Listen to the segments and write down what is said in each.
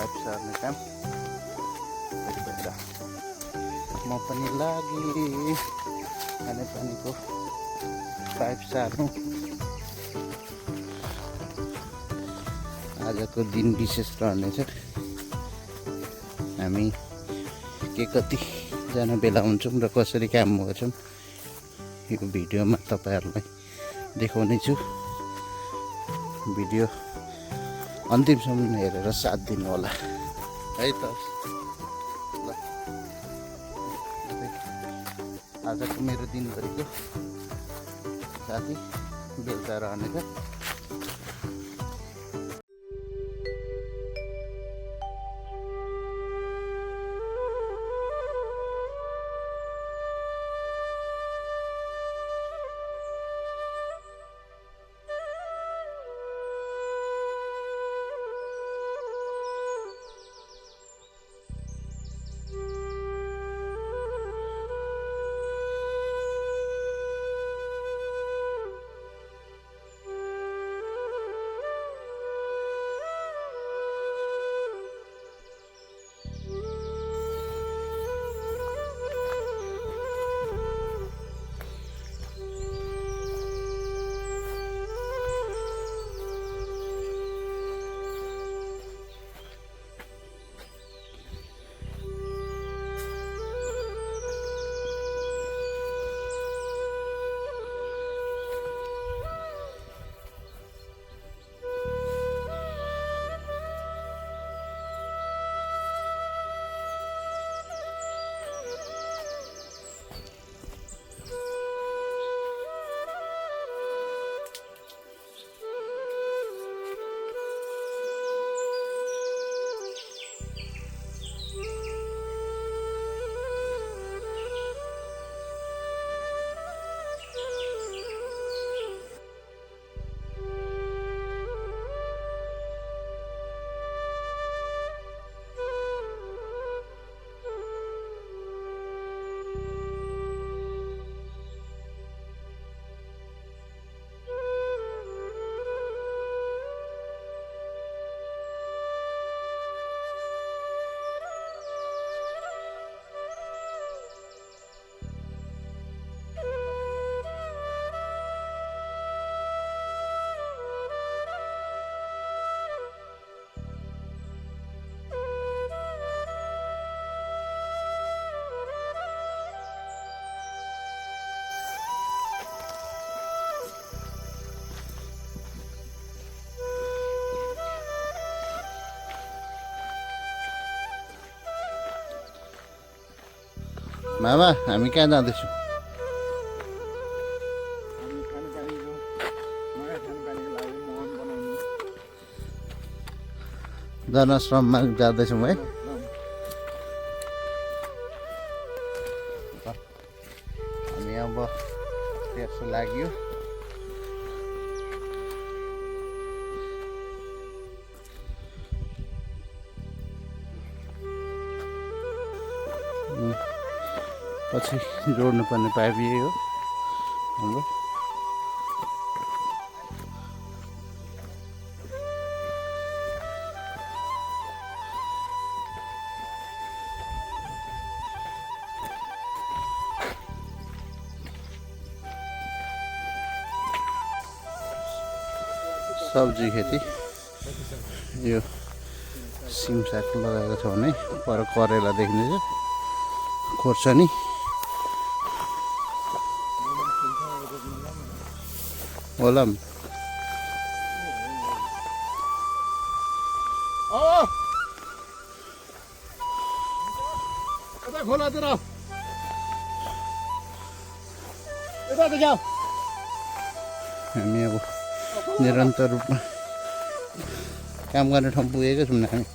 Pipe सार्ने काम म पनि लागेँ खानेपानीको पाइप सार्नु। आजको दिन विशेष रहनेछ। हामी के कतिजना भेला हुन्छौँ र कसरी काम गर्छौँ यो भिडियोमा तपाईँहरूलाई देखाउने छु। भिडियो अन्तिमसम्म हेरेर साथ दिनु होला है त। ल आजको मेरो दिनभरिको साथी बेलुका रहनेछ। मामा हामी कहाँ जाँदैछौँ? जनआश्रममा जाँदैछौँ है। हामी अब तेर्सो लाग्यो। पछि जोड्नु पर्ने पाइप यही हो हाम्रो। सब्जी खेती यो सिमसाग लगाएको छ भने पर करेला देख्नेछ, खोर्सानी, ओलम। खोलातिर यता जाऊ। हामी अब निरन्तर रूपमा काम गर्ने ठाउँ पुगेको छौँ हामी।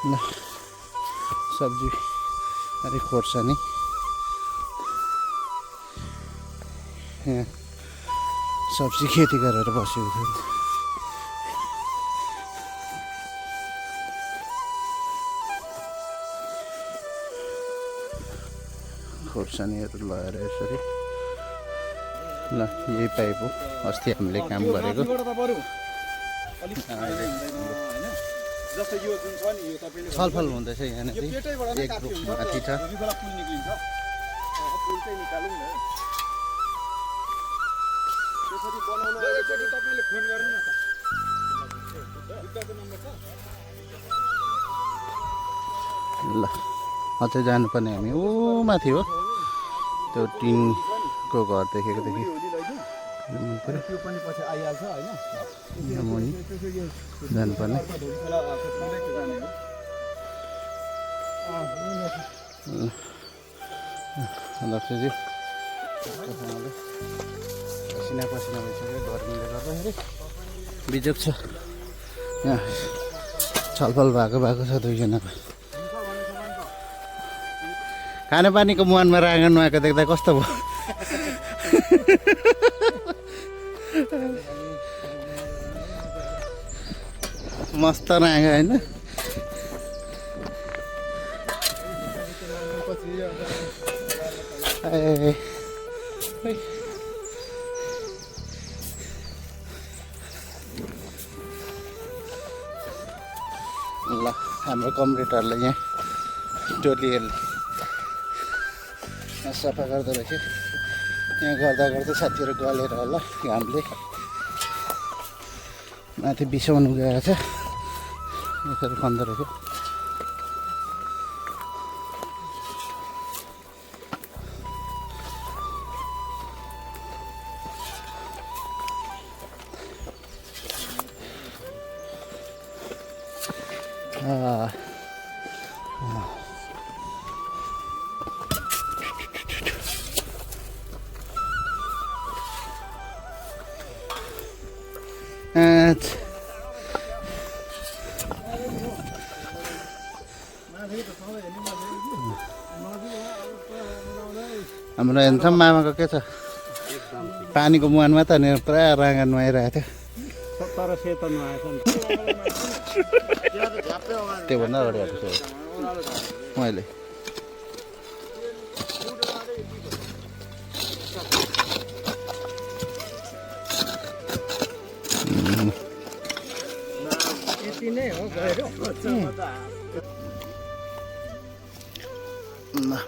ल सब्जी अलिक खोर्सानी यहाँ सब्जी खेती गरेर बसेको थियो। खोर्सानीहरू लगाएर यसरी ल यही पाइप हो अस्ति हामीले काम गरेको छलफल हुँदैछ यहाँनिर एक ग्रुप माथि छ ल अझै जानुपर्ने हामी ऊ माथि हो त्यो टिनको घर देखेकोदेखि मुनि जानुपर्ने लक्ष्यजी पसिना पसिना भइसक्यो गर्मीले गर्दाखेरि बिजोग छ यहाँ छलफल भएको छ दुईजनाको खानेपानीको मुहानमा राँगन नुहाएको देख्दा कस्तो भयो मस्त राँगो होइन ल हाम्रो कम्प्युटरलाई यहाँ टोलीहरूले सफा गर्दो रहेछ यहाँ गर्दा साथीहरू गलेर होला घामले माथि बिसाउनु गएको छ यसरी खन्दो रहेछ हाम्रो हेर्छौँ मामाको के छ पानीको मुहानमा त नि पुरा राँगा नुहाइरहेको थियो त्योभन्दा अगाडि आएको मैले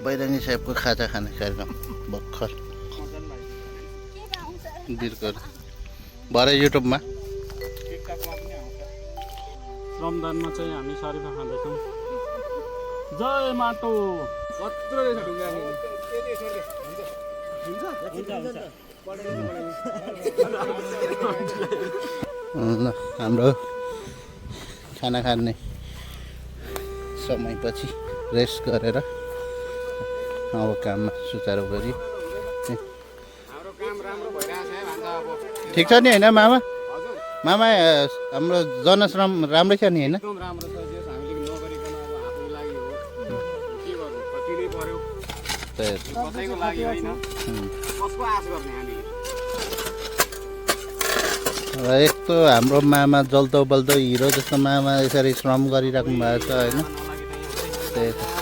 बैरानी साहेबको खाजा खाने कार्यक्रम भर्खर बिर्कर भरे युट्युबमा श्रमदानमा चाहिँ हामी सरिफा खाँदैछौँ जय माटो ल हाम्रो खाना खाने समयपछि रेस्ट गरेर अब काममा सुचारू गरी ठिक छ नि होइन मामा मामा हाम्रो जनश्रम राम्रै छ नि होइन यस्तो हाम्रो मामा जल्दो बल्दो हिरो जस्तो मामा यसरी श्रम गरिराख्नु भएको छ होइन त्यही त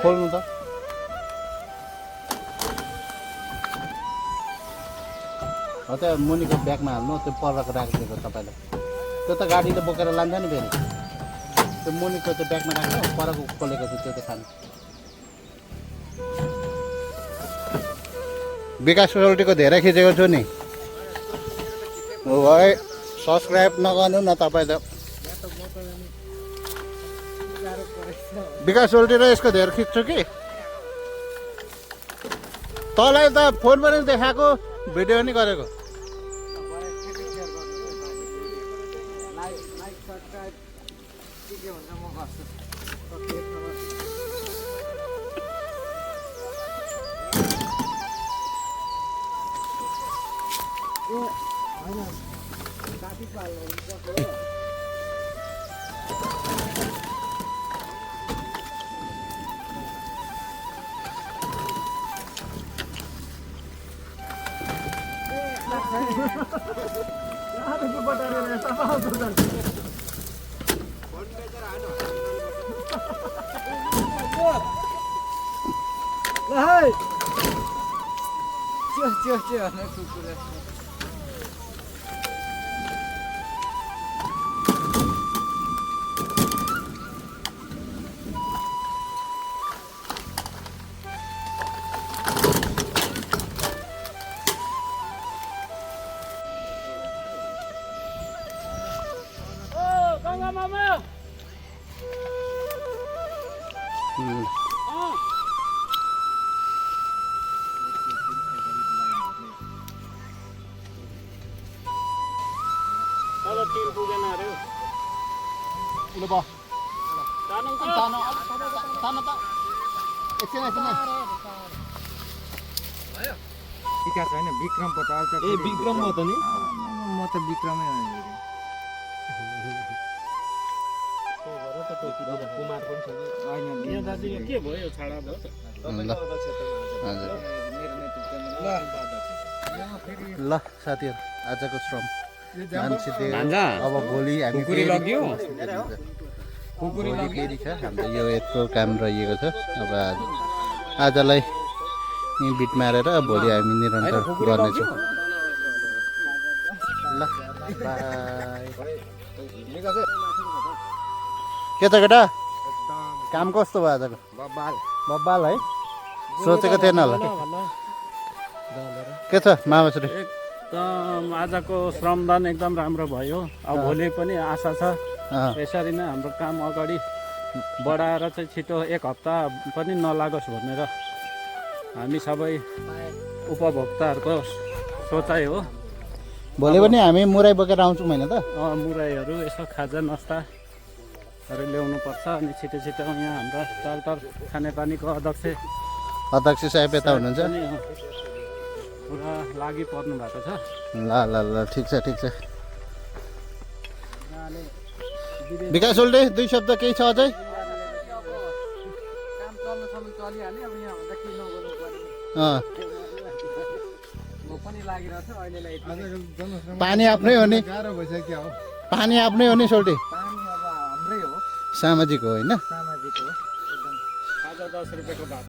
खोल्नु त त्यहाँ मुनिको ब्यागमा हाल्नु त्यो परको राखिदिएको तपाईँलाई त्यो त गाडीले बोकेर लान्छ नि फेरि त्यो मुनिको त्यो ब्यागमा राख्नु परको खोलेको थियो त्यो त खानु विकास सोल्टीको धेरै खिचेको छु नि हो है सब्सक्राइब नगर्नु न तपाईँ त विकास सोल्टी र यसको धेरै खिच्छु कि तँलाई त फोन पनि देखाएको भिडियो पनि गरेको तिल पुगेन अरे ल बा जानु तानो तानो त एकछिन विकास होइन विक्रम पताल ए विक्रम हो त नि म त विक्रमै हो कुमार पनि छ होइन यो दाजु यो के भयो छाडा भयो त ल साथीहरू आजको श्रम मान्छे अब भोलि हामी भोलि फेरि छ हाम्रो यो यत्रो काम रहेको छ अब आजलाई बिट मारेर भोलि हामी निरन्तर गर्नेछौँ ल बाई के त केटा काम कस्तो भयो आजको बब्बाल है सोचेको थिएन होला के छ मामाछुरी एकदम आजको श्रमदान एकदम राम्रो भयो अब भोलि पनि आशा छ यसरी नै हाम्रो काम अगाडि बढाएर चाहिँ छिटो एक हप्ता पनि नलागोस् भनेर हामी सबै उपभोक्ताहरूको सोचाइ हो भोलि पनि हामी मुरै बोकेर आउँछौँ होइन त मुरैहरू यसो खाजा नास्ताहरू ल्याउनु पर्छ अनि छिटो छिटो यहाँ हाम्रो टालटाल खानेपानीको अध्यक्ष साहेब यता हुनुहुन्छ पुरा लागि पर्नु भएको छ ल ल ल ठिक छ विकास ओल्डे 2 शब्द केही छ अझै पानी आफ्नै हो नि गाह्रो भइसक्यो पानी आफ्नै हो नि सोल्टी हाम्रै हो सामाजिक हो होइन सामाजिक हो आज 10 रुपियाँको भात